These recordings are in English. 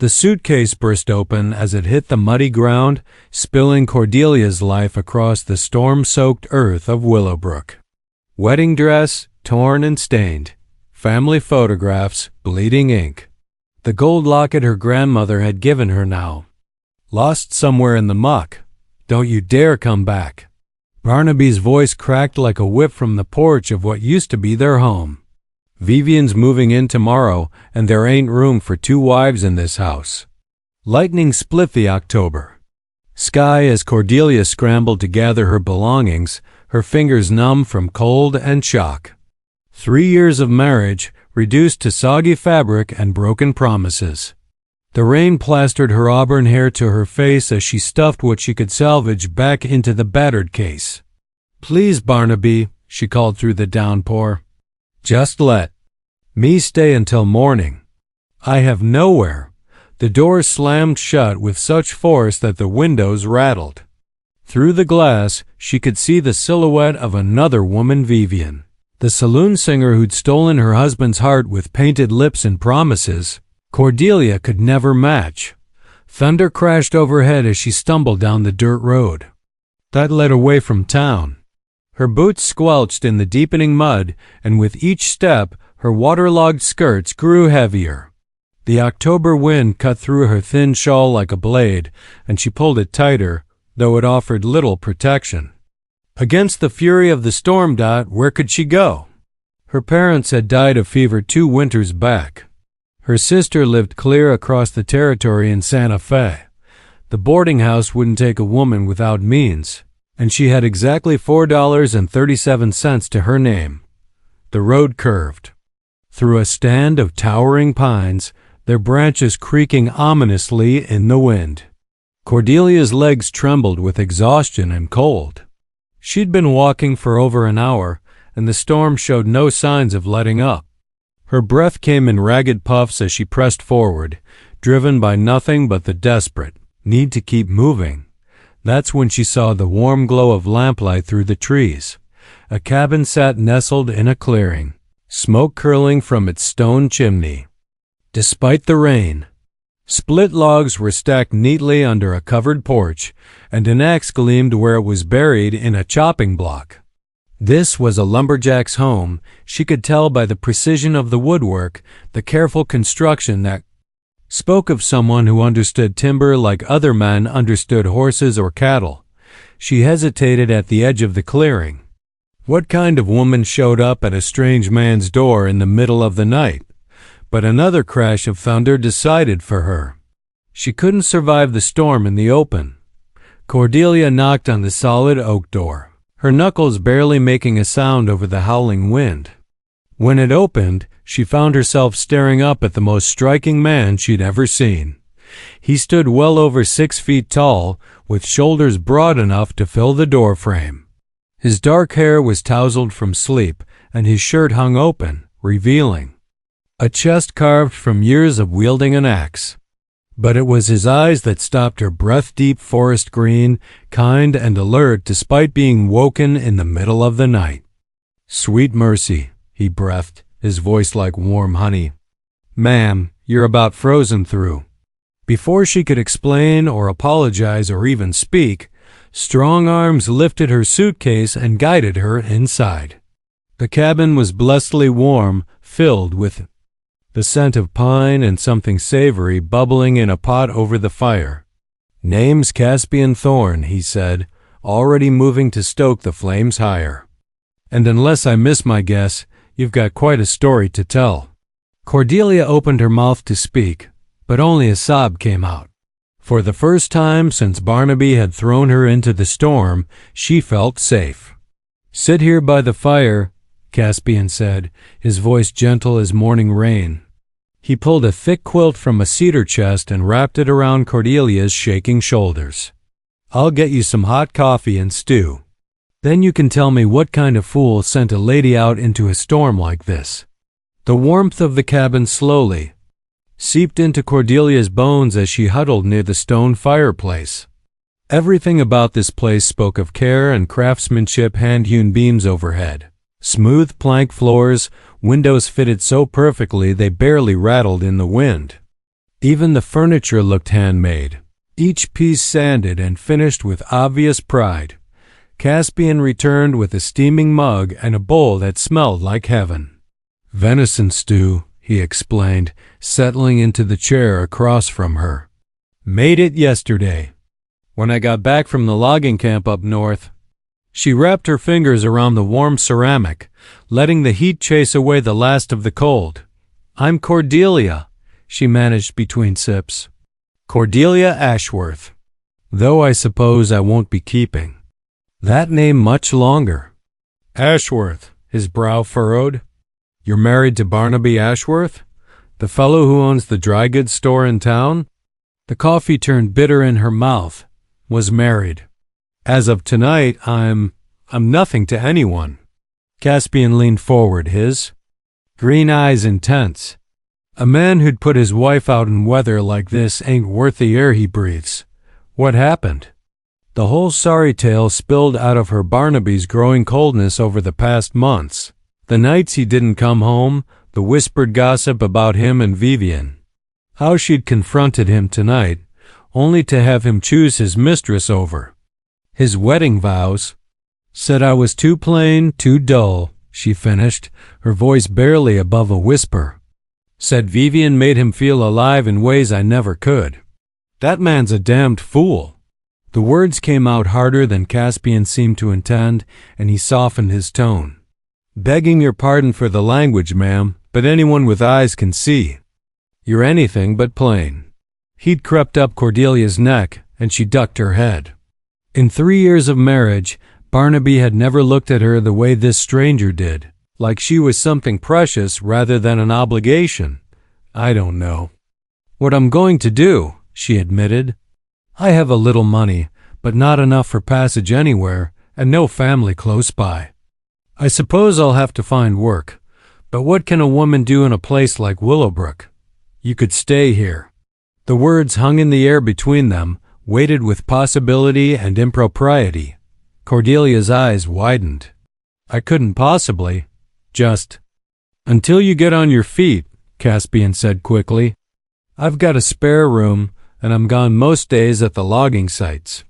The suitcase burst open as it hit the muddy ground, spilling Cordelia's life across the storm-soaked earth of Willowbrook. Wedding dress, torn and stained. Family photographs, bleeding ink. The gold locket her grandmother had given her now. Lost somewhere in the muck. Don't you dare come back. Barnaby's voice cracked like a whip from the porch of what used to be their home. Vivian's moving in tomorrow, and there ain't room for 2 wives in this house. Lightning split the October sky as Cordelia scrambled to gather her belongings, her fingers numb from cold and shock. 3 years of marriage reduced to soggy fabric and broken promises. The rain plastered her auburn hair to her face as she stuffed what she could salvage back into the battered case. "Please, Barnaby," she called through the downpour. "Just let me stay until morning. I have nowhere." The door slammed shut with such force that the windows rattled. Through the glass, she could see the silhouette of another woman, Vivian, the saloon singer who'd stolen her husband's heart with painted lips and promises Cordelia could never match. Thunder crashed overhead as she stumbled down the dirt road that led away from town. Her boots squelched in the deepening mud, and with each step, her waterlogged skirts grew heavier. The October wind cut through her thin shawl like a blade, and she pulled it tighter, though it offered little protection. Against the fury of the storm, where could she go? Her parents had died of fever 2 winters back. Her sister lived clear across the territory in Santa Fe. The boarding house wouldn't take a woman without means, and she had exactly $4.37 to her name. The road curved through a stand of towering pines, their branches creaking ominously in the wind. Cordelia's legs trembled with exhaustion and cold. She'd been walking for over an hour, and the storm showed no signs of letting up. Her breath came in ragged puffs as she pressed forward, driven by nothing but the desperate need to keep moving. That's when she saw the warm glow of lamplight through the trees. A cabin sat nestled in a clearing, smoke curling from its stone chimney. Despite the rain, split logs were stacked neatly under a covered porch, and an axe gleamed where it was buried in a chopping block. This was a lumberjack's home. She could tell by the precision of the woodwork, the careful construction that spoke of someone who understood timber like other men understood horses or cattle. She hesitated at the edge of the clearing. What kind of woman showed up at a strange man's door in the middle of the night? But another crash of thunder decided for her. She couldn't survive the storm in the open. Cordelia knocked on the solid oak door, her knuckles barely making a sound over the howling wind. When it opened, she found herself staring up at the most striking man she'd ever seen. He stood well over 6 feet tall, with shoulders broad enough to fill the doorframe. His dark hair was tousled from sleep, and his shirt hung open, revealing a chest carved from years of wielding an axe. But it was his eyes that stopped her, breath-deep forest green, kind and alert despite being woken in the middle of the night. "Sweet mercy," he breathed, his voice like warm honey. "Ma'am, you're about frozen through." Before she could explain or apologize or even speak, strong arms lifted her suitcase and guided her inside. The cabin was blessedly warm, filled with the scent of pine and something savory bubbling in a pot over the fire. "Name's Caspian Thorn," he said, already moving to stoke the flames higher. "And unless I miss my guess, you've got quite a story to tell." Cordelia opened her mouth to speak, but only a sob came out. For the first time since Barnaby had thrown her into the storm, she felt safe. "Sit here by the fire," Caspian said, his voice gentle as morning rain. He pulled a thick quilt from a cedar chest and wrapped it around Cordelia's shaking shoulders. "I'll get you some hot coffee and stew. Then you can tell me what kind of fool sent a lady out into a storm like this." The warmth of the cabin slowly seeped into Cordelia's bones as she huddled near the stone fireplace. Everything about this place spoke of care and craftsmanship: hand-hewn beams overhead, smooth plank floors, windows fitted so perfectly they barely rattled in the wind. Even the furniture looked handmade, each piece sanded and finished with obvious pride. Caspian returned with a steaming mug and a bowl that smelled like heaven. "Venison stew," he explained, settling into the chair across from her. "Made it yesterday, when I got back from the logging camp up north." She wrapped her fingers around the warm ceramic, letting the heat chase away the last of the cold. "I'm Cordelia," she managed between sips. "Cordelia Ashworth. Though I suppose I won't be keeping that name much longer." "Ashworth," his brow furrowed. "You're married to Barnaby Ashworth, the fellow who owns the dry goods store in town?" The coffee turned bitter in her mouth. "Was married. As of tonight, I'm nothing to anyone." Caspian leaned forward, his green eyes intense. "A man who'd put his wife out in weather like this ain't worth the air he breathes. What happened?" The whole sorry tale spilled out of her. Barnaby's growing coldness over the past months. The nights he didn't come home, the whispered gossip about him and Vivian. How she'd confronted him tonight, only to have him choose his mistress over his wedding vows. "Said I was too plain, too dull," she finished, her voice barely above a whisper. "Said Vivian made him feel alive in ways I never could. That man's a damned fool." The words came out harder than Caspian seemed to intend, and he softened his tone. "Begging your pardon for the language, ma'am, but anyone with eyes can see. You're anything but plain." He'd crept up Cordelia's neck, and she ducked her head. In 3 years of marriage, Barnaby had never looked at her the way this stranger did, like she was something precious rather than an obligation. "I don't know what I'm going to do," she admitted. "I have a little money, but not enough for passage anywhere, and no family close by. I suppose I'll have to find work, but what can a woman do in a place like Willowbrook? You could stay here." The words hung in the air between them, weighted with possibility and impropriety. Cordelia's eyes widened. "I couldn't possibly. Just until you get on your feet," Caspian said quickly. "I've got a spare room, and I'm gone most days at the logging sites.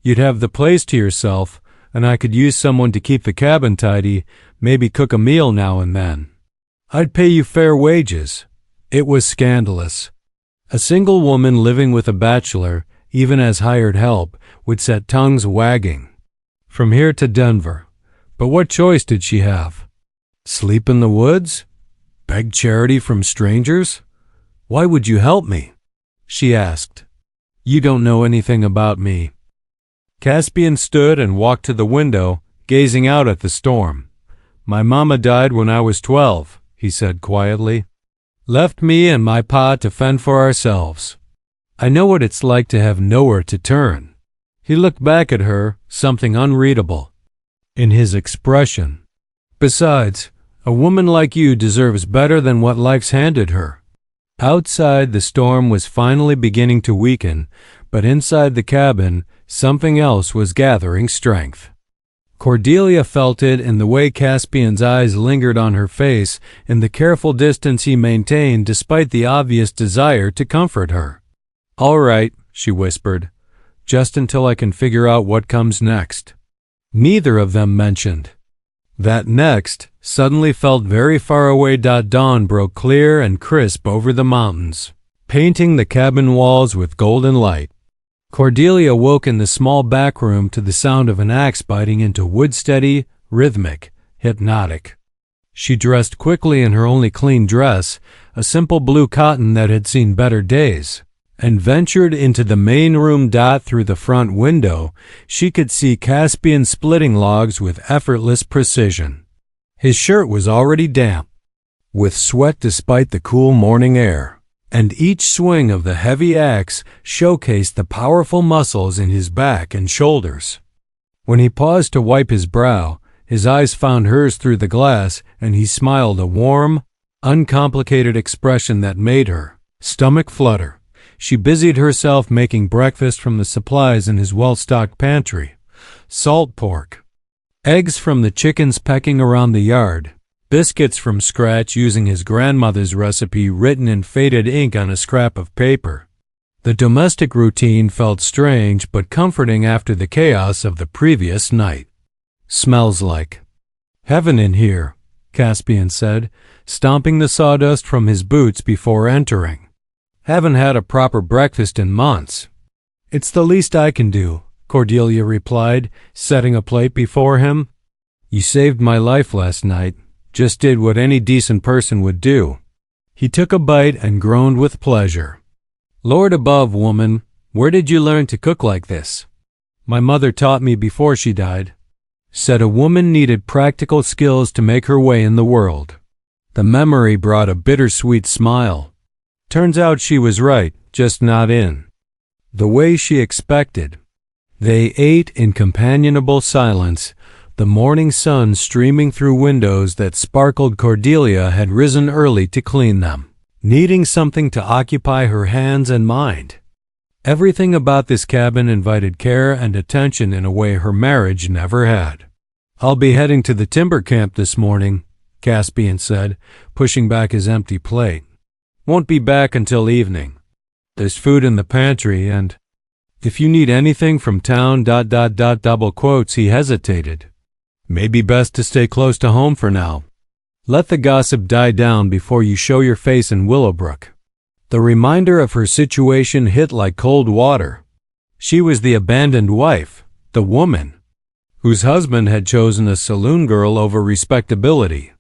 You'd have the place to yourself, and I could use someone to keep the cabin tidy, maybe cook a meal now and then. I'd pay you fair wages." It was scandalous. A single woman living with a bachelor, even as hired help, would set tongues wagging. From here to Denver. But what choice did she have? Sleep in the woods? Beg charity from strangers? "Why would you help me?" she asked. "You don't know anything about me." Caspian stood and walked to the window, gazing out at the storm. "My mama died when I was 12, he said quietly. "Left me and my pa to fend for ourselves. I know what it's like to have nowhere to turn." He looked back at her, something unreadable in his expression. "Besides, a woman like you deserves better than what life's handed her." Outside, the storm was finally beginning to weaken, but inside the cabin, something else was gathering strength. Cordelia felt it in the way Caspian's eyes lingered on her face, in the careful distance he maintained despite the obvious desire to comfort her. "All right," she whispered, "just until I can figure out what comes next." Neither of them mentioned that next suddenly felt very far away. Dawn broke clear and crisp over the mountains, painting the cabin walls with golden light. Cordelia woke in the small back room to the sound of an axe biting into wood, steady, rhythmic, hypnotic. She dressed quickly in her only clean dress, a simple blue cotton that had seen better days, and ventured into the main room. Through the front window, she could see Caspian splitting logs with effortless precision. His shirt was already damp with sweat despite the cool morning air, and each swing of the heavy axe showcased the powerful muscles in his back and shoulders. When he paused to wipe his brow, his eyes found hers through the glass, and he smiled, a warm, uncomplicated expression that made her stomach flutter. She busied herself making breakfast from the supplies in his well-stocked pantry: salt pork, eggs from the chickens pecking around the yard, biscuits from scratch using his grandmother's recipe written in faded ink on a scrap of paper. The domestic routine felt strange but comforting after the chaos of the previous night. "Smells like heaven in here," Caspian said, stomping the sawdust from his boots before entering. "Haven't had a proper breakfast in months." "It's the least I can do," Cordelia replied, setting a plate before him. "You saved my life last night. Just did what any decent person would do." He took a bite and groaned with pleasure. "Lord above, woman, where did you learn to cook like this?" "My mother taught me before she died. Said a woman needed practical skills to make her way in the world." The memory brought a bittersweet smile. Turns out she was right, just not in the way she expected. They ate in companionable silence, the morning sun streaming through windows that sparkled. Cordelia had risen early to clean them, needing something to occupy her hands and mind. Everything about this cabin invited care and attention in a way her marriage never had. "I'll be heading to the timber camp this morning," Caspian said, pushing back his empty plate. "Won't be back until evening. There's food in the pantry, and if you need anything from town ... double quotes, he hesitated. "Maybe best to stay close to home for now. Let the gossip die down before you show your face in Willowbrook." The reminder of her situation hit like cold water. She was the abandoned wife, the woman whose husband had chosen a saloon girl over respectability.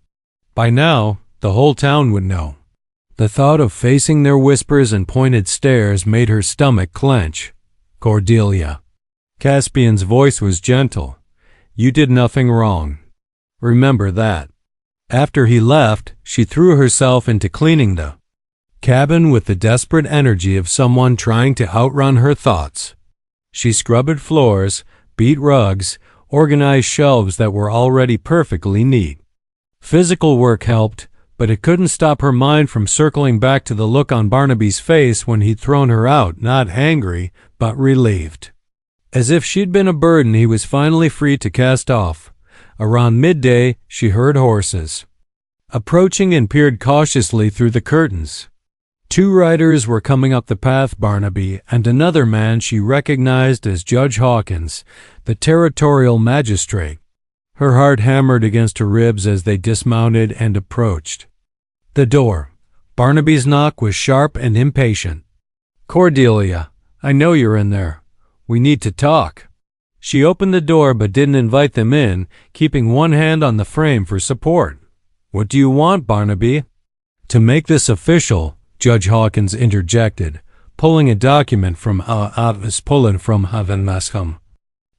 By now, the whole town would know. The thought of facing their whispers and pointed stares made her stomach clench. "Cordelia." Caspian's voice was gentle. "You did nothing wrong. Remember that." After he left, she threw herself into cleaning the cabin with the desperate energy of someone trying to outrun her thoughts. She scrubbed floors, beat rugs, organized shelves that were already perfectly neat. Physical work helped, but it couldn't stop her mind from circling back to the look on Barnaby's face when he'd thrown her out, not angry, but relieved. As if she'd been a burden he was finally free to cast off. Around midday, she heard horses approaching and peered cautiously through the curtains. 2 riders were coming up the path, Barnaby and another man she recognized as Judge Hawkins, the territorial magistrate. Her heart hammered against her ribs as they dismounted and approached the door. Barnaby's knock was sharp and impatient. "Cordelia, I know you're in there. We need to talk." She opened the door but didn't invite them in, keeping one hand on the frame for support. "What do you want, Barnaby?" "To make this official," Judge Hawkins interjected, pulling a document from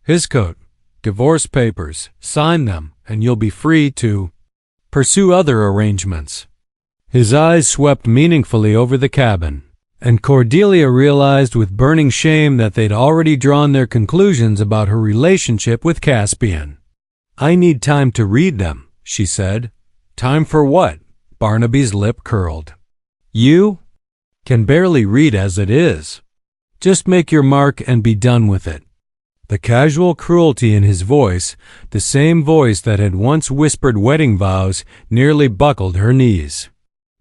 his coat. "Divorce papers. Sign them, and you'll be free to pursue other arrangements." His eyes swept meaningfully over the cabin, and Cordelia realized with burning shame that they'd already drawn their conclusions about her relationship with Caspian. "I need time to read them," she said. "Time for what?" Barnaby's lip curled. "You can barely read as it is. Just make your mark and be done with it." The casual cruelty in his voice, the same voice that had once whispered wedding vows, nearly buckled her knees.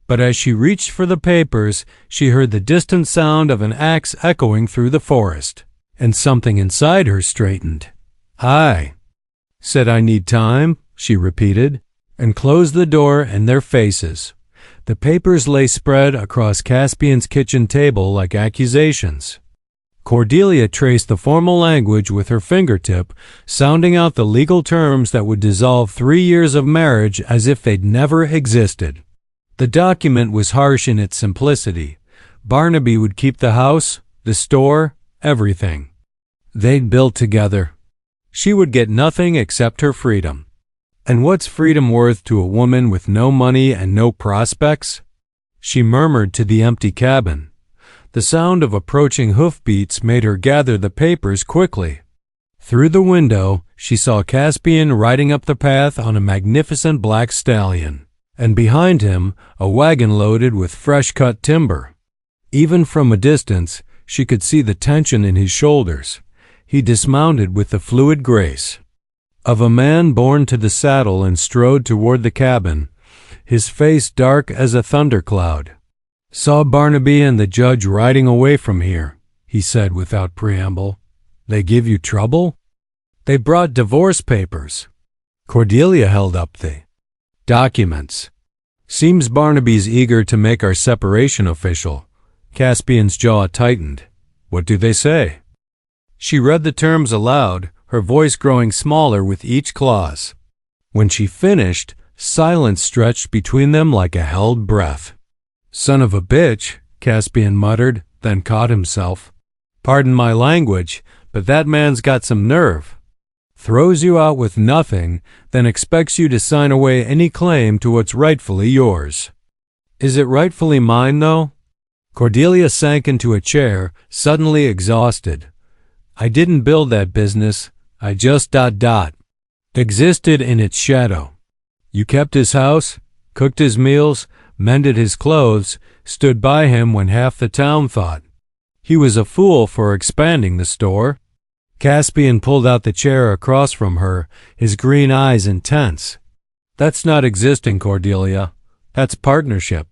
But as she reached for the papers, she heard the distant sound of an axe echoing through the forest, and something inside her straightened. "I said I need time," she repeated, and closed the door in their faces. The papers lay spread across Caspian's kitchen table like accusations. Cordelia traced the formal language with her fingertip, sounding out the legal terms that would dissolve 3 years of marriage as if they'd never existed. The document was harsh in its simplicity. Barnaby would keep the house, the store, everything they'd built together. She would get nothing except her freedom. And what's freedom worth to a woman with no money and no prospects? She murmured to the empty cabin. The sound of approaching hoofbeats made her gather the papers quickly. Through the window, she saw Caspian riding up the path on a magnificent black stallion, and behind him, a wagon loaded with fresh-cut timber. Even from a distance, she could see the tension in his shoulders. He dismounted with the fluid grace of a man born to the saddle and strode toward the cabin, his face dark as a thundercloud. "Saw Barnaby and the judge riding away from here," he said without preamble. "They give you trouble?" "They brought divorce papers." Cordelia held up the documents. "Seems Barnaby's eager to make our separation official." Caspian's jaw tightened. "What do they say?" She read the terms aloud, her voice growing smaller with each clause. When she finished, silence stretched between them like a held breath. "Son of a bitch," Caspian muttered, then caught himself. "Pardon my language, but that man's got some nerve. Throws you out with nothing, then expects you to sign away any claim to what's rightfully yours." "Is it rightfully mine, though?" Cordelia sank into a chair, suddenly exhausted. "I didn't build that business. I just ... existed in its shadow. You kept his house, cooked his meals, mended his clothes, stood by him when half the town thought he was a fool for expanding the store." Caspian pulled out the chair across from her, his green eyes intense. "That's not existing, Cordelia. That's partnership."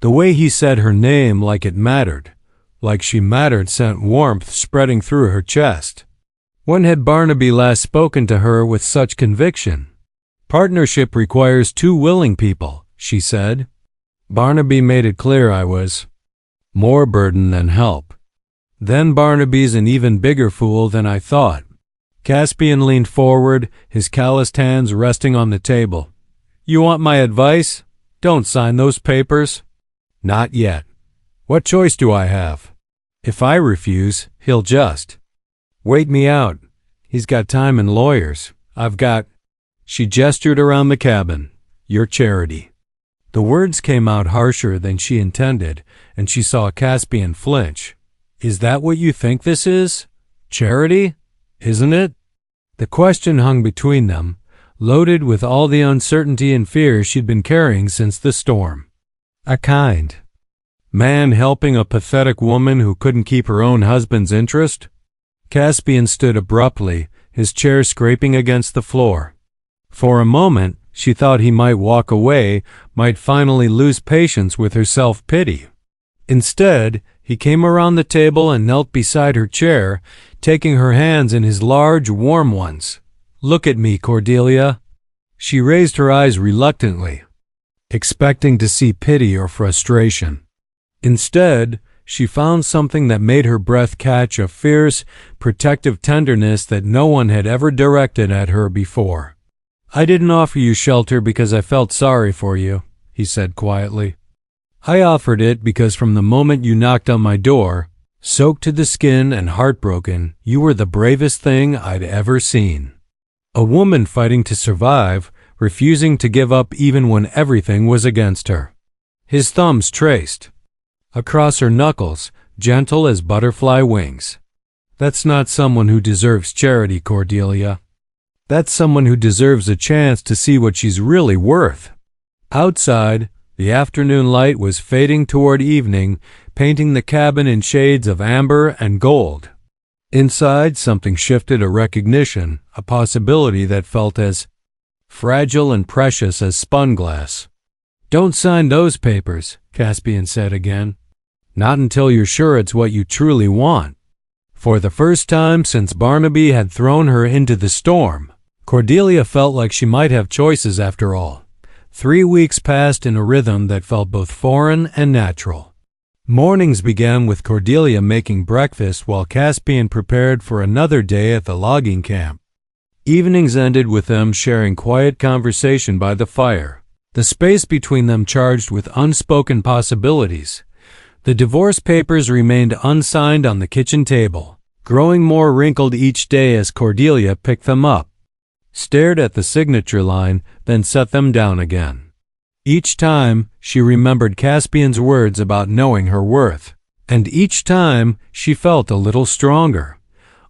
The way he said her name like it mattered, like she mattered, sent warmth spreading through her chest. When had Barnaby last spoken to her with such conviction? "Partnership requires two willing people," she said. "Barnaby made it clear I was more burden than help." "Then Barnaby's an even bigger fool than I thought." Caspian leaned forward, his calloused hands resting on the table. "You want my advice? Don't sign those papers." "Not yet. What choice do I have? If I refuse, he'll just wait me out. He's got time and lawyers. I've got..." She gestured around the cabin. "Your charity." The words came out harsher than she intended, and she saw Caspian flinch. "Is that what you think this is? Charity? Isn't it?" The question hung between them, loaded with all the uncertainty and fear she'd been carrying since the storm. A kind man helping a pathetic woman who couldn't keep her own husband's interest? Caspian stood abruptly, his chair scraping against the floor. For a moment, she thought he might walk away, might finally lose patience with her self-pity. Instead, he came around the table and knelt beside her chair, taking her hands in his large, warm ones. "Look at me, Cordelia." She raised her eyes reluctantly, expecting to see pity or frustration. Instead, she found something that made her breath catch, a fierce, protective tenderness that no one had ever directed at her before. "I didn't offer you shelter because I felt sorry for you," he said quietly. "I offered it because from the moment you knocked on my door, soaked to the skin and heartbroken, you were the bravest thing I'd ever seen. A woman fighting to survive, refusing to give up even when everything was against her." His thumbs traced across her knuckles, gentle as butterfly wings. "That's not someone who deserves charity, Cordelia. That's someone who deserves a chance to see what she's really worth." Outside, the afternoon light was fading toward evening, painting the cabin in shades of amber and gold. Inside, something shifted, a recognition, a possibility that felt as fragile and precious as spun glass. "Don't sign those papers," Caspian said again. "Not until you're sure it's what you truly want." For the first time since Barnaby had thrown her into the storm, Cordelia felt like she might have choices after all. 3 weeks passed in a rhythm that felt both foreign and natural. Mornings began with Cordelia making breakfast while Caspian prepared for another day at the logging camp. Evenings ended with them sharing quiet conversation by the fire, the space between them charged with unspoken possibilities. The divorce papers remained unsigned on the kitchen table, growing more wrinkled each day as Cordelia picked them up, stared at the signature line, then set them down again. Each time, she remembered Caspian's words about knowing her worth, and each time she felt a little stronger.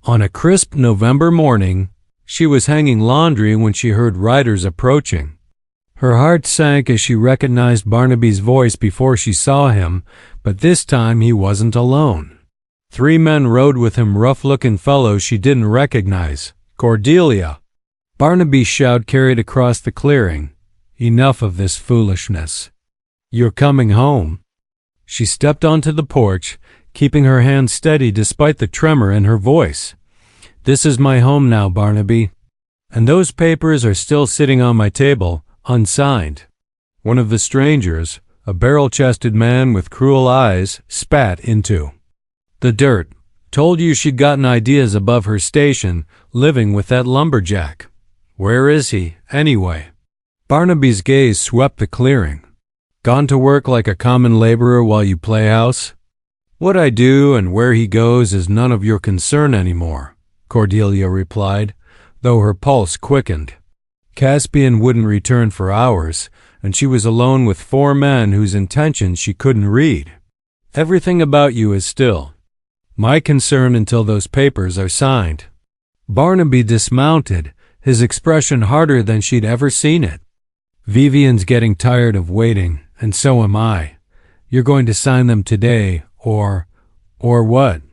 On a crisp November morning, she was hanging laundry when she heard riders approaching. Her heart sank as she recognized Barnaby's voice before she saw him, but this time he wasn't alone. 3 men rode with him, rough-looking fellows she didn't recognize. "Cordelia!" Barnaby's shout carried across the clearing. Enough of this foolishness. You're coming home." She stepped onto the porch, keeping her hand steady despite the tremor in her voice. "This is my home now, Barnaby. And those papers are still sitting on my table, unsigned." One of the strangers, a barrel-chested man with cruel eyes, spat into the dirt. "Told you she'd gotten ideas above her station, living with that lumberjack. Where is he, anyway?" Barnaby's gaze swept the clearing. "Gone to work like a common laborer while you play house? What I do and where he goes is none of your concern anymore," Cordelia replied, though her pulse quickened. Caspian wouldn't return for hours, and she was alone with 4 men whose intentions she couldn't read. "Everything about you is still my concern until those papers are signed." Barnaby dismounted, his expression harder than she'd ever seen it. "Vivian's getting tired of waiting, and so am I. You're going to sign them today, or what?"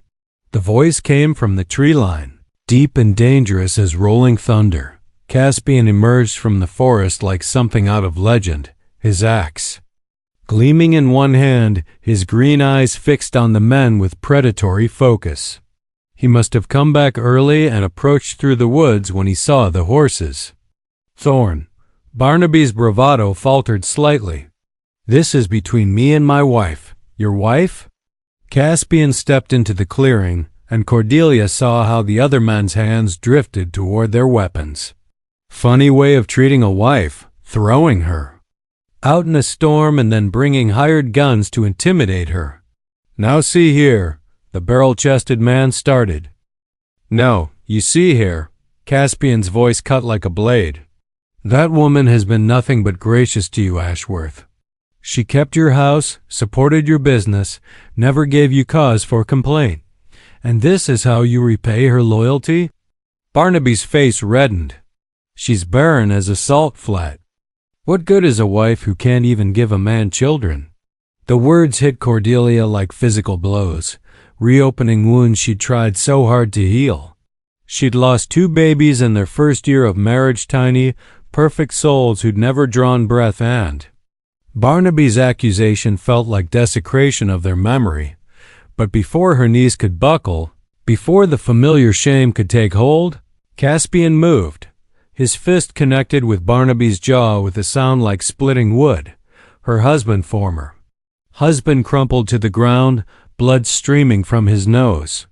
The voice came from the tree line, deep and dangerous as rolling thunder. Caspian emerged from the forest like something out of legend, his axe gleaming in one hand, his green eyes fixed on the men with predatory focus. He must have come back early and approached through the woods when he saw the horses. "Thorn." Barnaby's bravado faltered slightly. "This is between me and my wife." "Your wife?" Caspian stepped into the clearing, and Cordelia saw how the other men's hands drifted toward their weapons. Funny way of treating a wife, throwing her out in a storm and then bringing hired guns to intimidate her. "Now see here," the barrel-chested man started. "No, you see here," Caspian's voice cut like a blade. "That woman has been nothing but gracious to you, Ashworth. She kept your house, supported your business, never gave you cause for complaint. And this is how you repay her loyalty?" Barnaby's face reddened. "She's barren as a salt flat. What good is a wife who can't even give a man children?" The words hit Cordelia like physical blows, reopening wounds she'd tried so hard to heal. She'd lost 2 babies in their first year of marriage, tiny, perfect souls who'd never drawn breath, and Barnaby's accusation felt like desecration of their memory. But before her knees could buckle, before the familiar shame could take hold, Caspian moved. His fist connected with Barnaby's jaw with a sound like splitting wood. Her husband crumpled to the ground, blood streaming from his nose.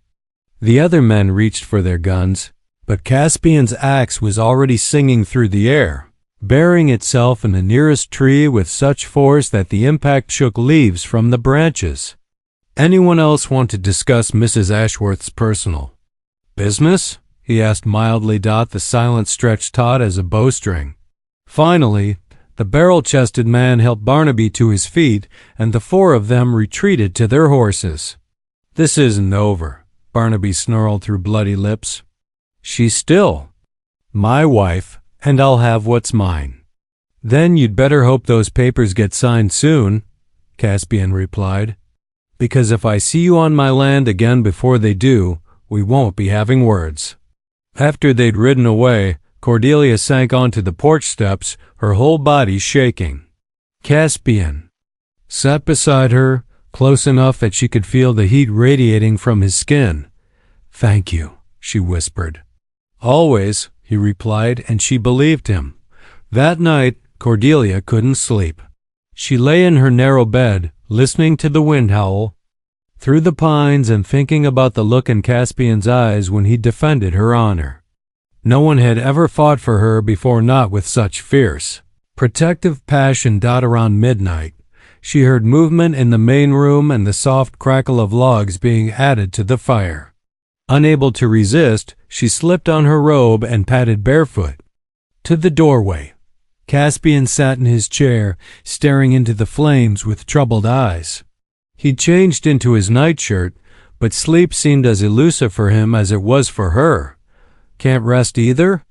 The other men reached for their guns, but Caspian's axe was already singing through the air, burying itself in the nearest tree with such force that the impact shook leaves from the branches. "Anyone else want to discuss Mrs. Ashworth's personal business?" he asked mildly. The silence stretched taut as a bowstring. Finally, the barrel-chested man helped Barnaby to his feet, and the 4 of them retreated to their horses. "This isn't over," Barnaby snarled through bloody lips. "She's still my wife, and I'll have what's mine." "Then you'd better hope those papers get signed soon," Caspian replied. "Because if I see you on my land again before they do, we won't be having words." After they'd ridden away, Cordelia sank onto the porch steps, her whole body shaking. Caspian sat beside her, close enough that she could feel the heat radiating from his skin. "Thank you," she whispered. "Always," he replied, and she believed him. That night, Cordelia couldn't sleep. She lay in her narrow bed, listening to the wind howl through the pines and thinking about the look in Caspian's eyes when he defended her honor. No one had ever fought for her before, not with such fierce, protective passion. Around midnight, she heard movement in the main room and the soft crackle of logs being added to the fire. Unable to resist, she slipped on her robe and padded barefoot to the doorway. Caspian sat in his chair, staring into the flames with troubled eyes. He'd changed into his nightshirt, but sleep seemed as elusive for him as it was for her. "Can't rest either?"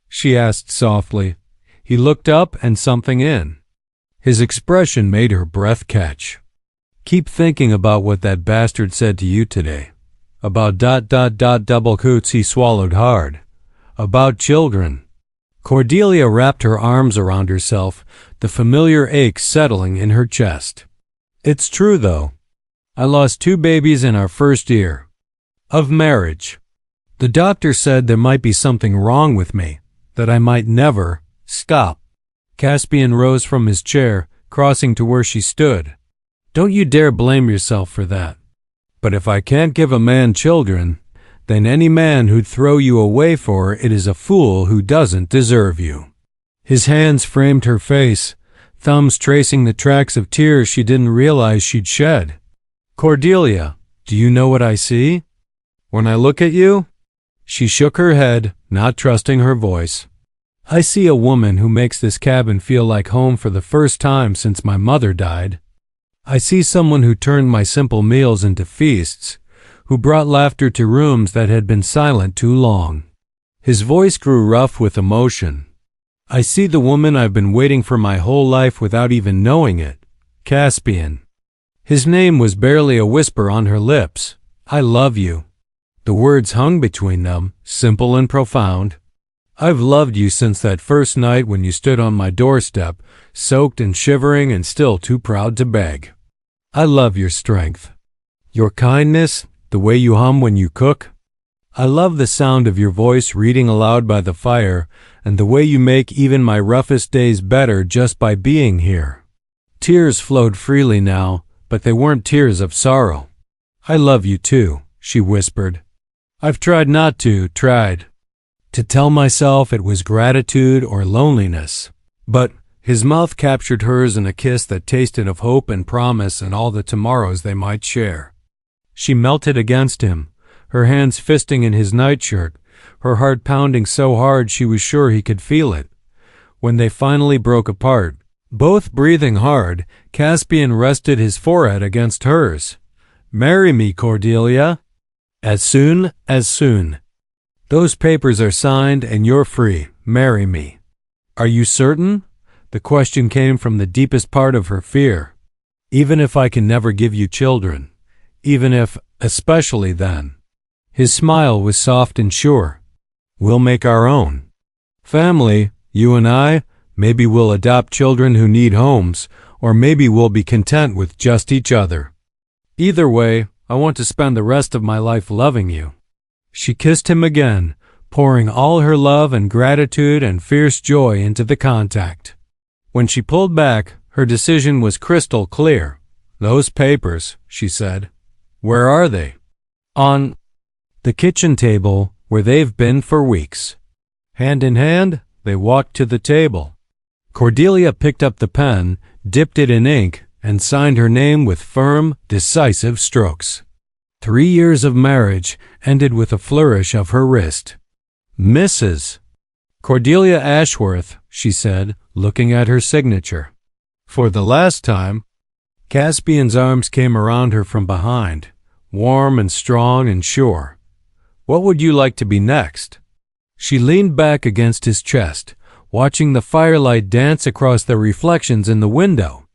she asked softly. He looked up and something in his expression made her breath catch. "Keep thinking about what that bastard said to you today. About ... double coots." He swallowed hard. "About children." Cordelia wrapped her arms around herself, the familiar ache settling in her chest. It's true, though. I lost 2 babies in our first year of marriage. The doctor said there might be something wrong with me, that I might never stop. Caspian rose from his chair, crossing to where she stood. Don't you dare blame yourself for that. But if I can't give a man children, then any man who'd throw you away for it is a fool who doesn't deserve you. His hands framed her face, thumbs tracing the tracks of tears she didn't realize she'd shed. Cordelia, do you know what I see? When I look at you? She shook her head, not trusting her voice. I see a woman who makes this cabin feel like home for the first time since my mother died. I see someone who turned my simple meals into feasts, who brought laughter to rooms that had been silent too long. His voice grew rough with emotion. I see the woman I've been waiting for my whole life without even knowing it, Caspian. His name was barely a whisper on her lips. I love you. The words hung between them, simple and profound. I've loved you since that first night when you stood on my doorstep, soaked and shivering and still too proud to beg. I love your strength, your kindness, the way you hum when you cook. I love the sound of your voice reading aloud by the fire, and the way you make even my roughest days better just by being here. Tears flowed freely now, but they weren't tears of sorrow. I love you too, she whispered. I've tried not to tell myself it was gratitude or loneliness. But his mouth captured hers in a kiss that tasted of hope and promise and all the tomorrows they might share. She melted against him, her hands fisting in his nightshirt, her heart pounding so hard she was sure he could feel it. When they finally broke apart, both breathing hard, Caspian rested his forehead against hers. Marry me, Cordelia. As soon. Those papers are signed and you're free. Marry me. Are you certain? The question came from the deepest part of her fear. Even if I can never give you children. Even if, especially then. His smile was soft and sure. We'll make our own family, you and I. Maybe we'll adopt children who need homes, or maybe we'll be content with just each other. Either way, I want to spend the rest of my life loving you. She kissed him again, pouring all her love and gratitude and fierce joy into the contact. When she pulled back, her decision was crystal clear. Those papers, she said. Where are they? On the kitchen table, where they've been for weeks. Hand in hand, they walked to the table. Cordelia picked up the pen, dipped it in ink, and signed her name with firm, decisive strokes. 3 years of marriage ended with a flourish of her wrist. Mrs. Cordelia Ashworth, she said, looking at her signature. For the last time. Caspian's arms came around her from behind, warm and strong and sure. What would you like to be next? She leaned back against his chest, watching the firelight dance across the reflections in the window.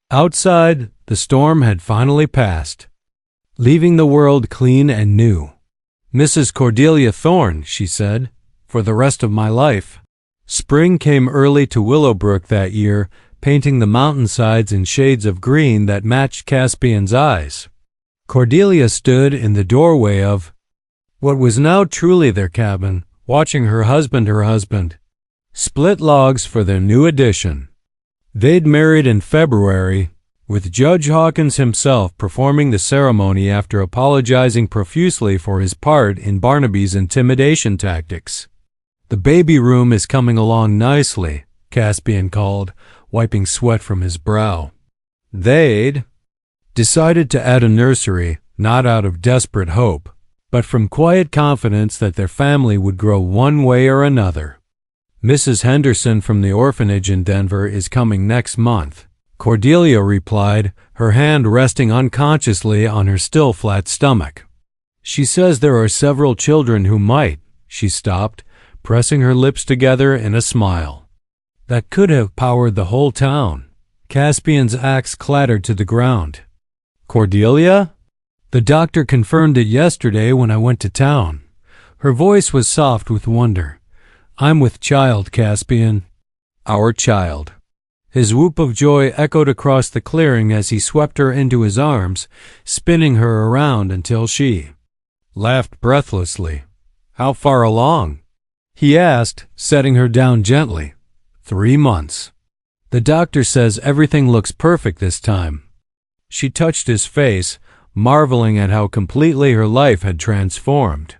Outside, the storm had finally passed, leaving the world clean and new. Mrs. Cordelia Thorne, she said, for the rest of my life. Spring came early to Willowbrook that year, painting the mountainsides in shades of green that matched Caspian's eyes. Cordelia stood in the doorway of what was now truly their cabin, watching her husband, split logs for their new addition. They'd married in February, with Judge Hawkins himself performing the ceremony after apologizing profusely for his part in Barnaby's intimidation tactics. The baby room is coming along nicely, Caspian called, wiping sweat from his brow. They'd decided to add a nursery, not out of desperate hope, but from quiet confidence that their family would grow one way or another. Mrs. Henderson from the orphanage in Denver is coming next month, Cordelia replied, her hand resting unconsciously on her still flat stomach. She says there are several children who might. She stopped, pressing her lips together in a smile. That could have powered the whole town. Caspian's axe clattered to the ground. Cordelia? The doctor confirmed it yesterday when I went to town. Her voice was soft with wonder. I'm with child, Caspian. Our child. His whoop of joy echoed across the clearing as he swept her into his arms, spinning her around until she laughed breathlessly. How far along? He asked, setting her down gently. 3 months. The doctor says everything looks perfect this time. She touched his face, marveling at how completely her life had transformed.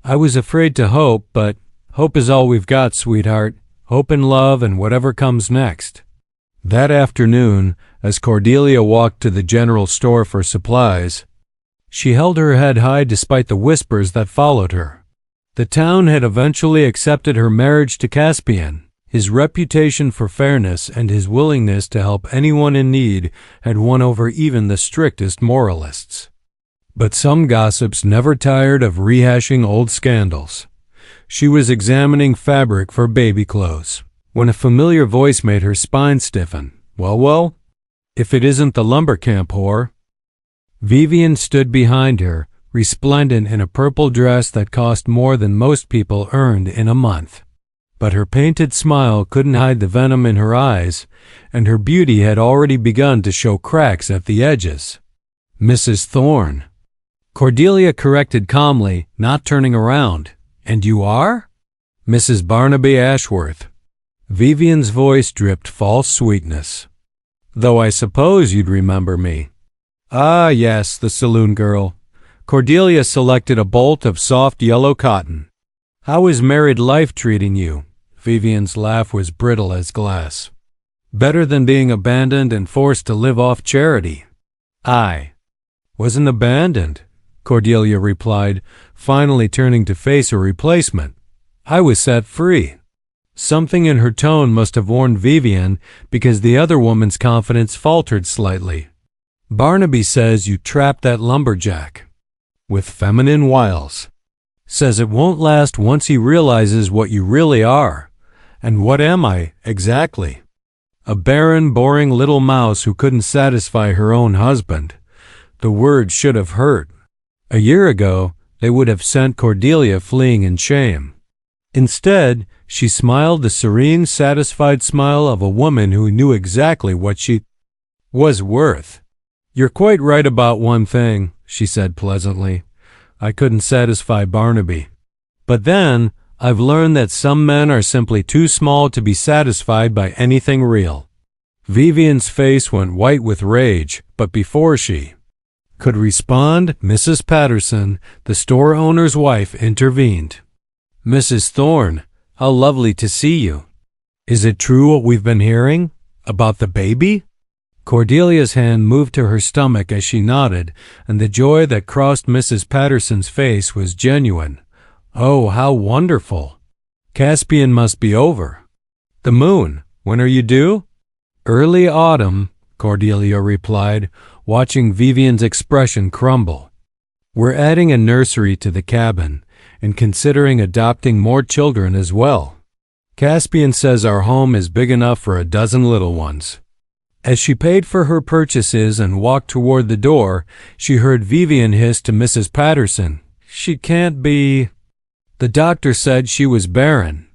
I was afraid to hope, but hope is all we've got, sweetheart. Hope and love and whatever comes next. That afternoon, as Cordelia walked to the general store for supplies, she held her head high despite the whispers that followed her. The town had eventually accepted her marriage to Caspian. His reputation for fairness and his willingness to help anyone in need had won over even the strictest moralists. But some gossips never tired of rehashing old scandals. She was examining fabric for baby clothes when a familiar voice made her spine stiffen. Well, if it isn't the lumber camp whore. Vivian stood behind her, resplendent in a purple dress that cost more than most people earned in a month. But her painted smile couldn't hide the venom in her eyes, and her beauty had already begun to show cracks at the edges. Mrs. Thorne. Cordelia corrected calmly, not turning around. And you are? Mrs. Barnaby Ashworth. Vivian's voice dripped false sweetness. Though I suppose you'd remember me. Ah, yes, the saloon girl. Cordelia selected a bolt of soft yellow cotton. How is married life treating you? Vivian's laugh was brittle as glass. Better than being abandoned and forced to live off charity. I wasn't abandoned, Cordelia replied, finally turning to face her replacement. I was set free. Something in her tone must have warned Vivian, because the other woman's confidence faltered slightly. Barnaby says you trapped that lumberjack. With feminine wiles. Says it won't last once he realizes what you really are. And what am I, exactly? A barren, boring little mouse who couldn't satisfy her own husband. The word should have hurt. A year ago, they would have sent Cordelia fleeing in shame. Instead, she smiled the serene, satisfied smile of a woman who knew exactly what she was worth. You're quite right about one thing, she said pleasantly. I couldn't satisfy Barnaby. But then, I've learned that some men are simply too small to be satisfied by anything real. Vivian's face went white with rage, but before she could respond, Mrs. Patterson, the store owner's wife, intervened. Mrs. Thorne, how lovely to see you. Is it true what we've been hearing? About the baby? Cordelia's hand moved to her stomach as she nodded, and the joy that crossed Mrs. Patterson's face was genuine. Oh, how wonderful. Caspian must be over. The moon, when are you due? Early autumn, Cordelia replied, watching Vivian's expression crumble. We're adding a nursery to the cabin and considering adopting more children as well. Caspian says our home is big enough for a dozen little ones. As she paid for her purchases and walked toward the door, she heard Vivian hiss to Mrs. Patterson, She can't be. The doctor said she was barren.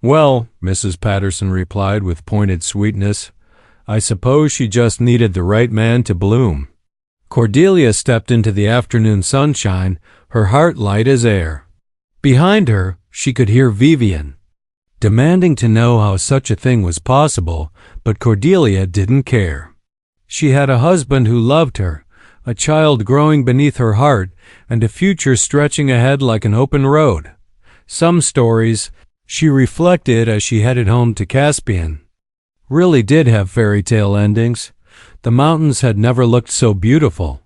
Well, Mrs. Patterson replied with pointed sweetness, I suppose she just needed the right man to bloom. Cordelia stepped into the afternoon sunshine, her heart light as air. Behind her, she could hear Vivian, demanding to know how such a thing was possible, but Cordelia didn't care. She had a husband who loved her, a child growing beneath her heart, and a future stretching ahead like an open road. Some stories, she reflected as she headed home to Caspian, really did have fairy tale endings. The mountains had never looked so beautiful.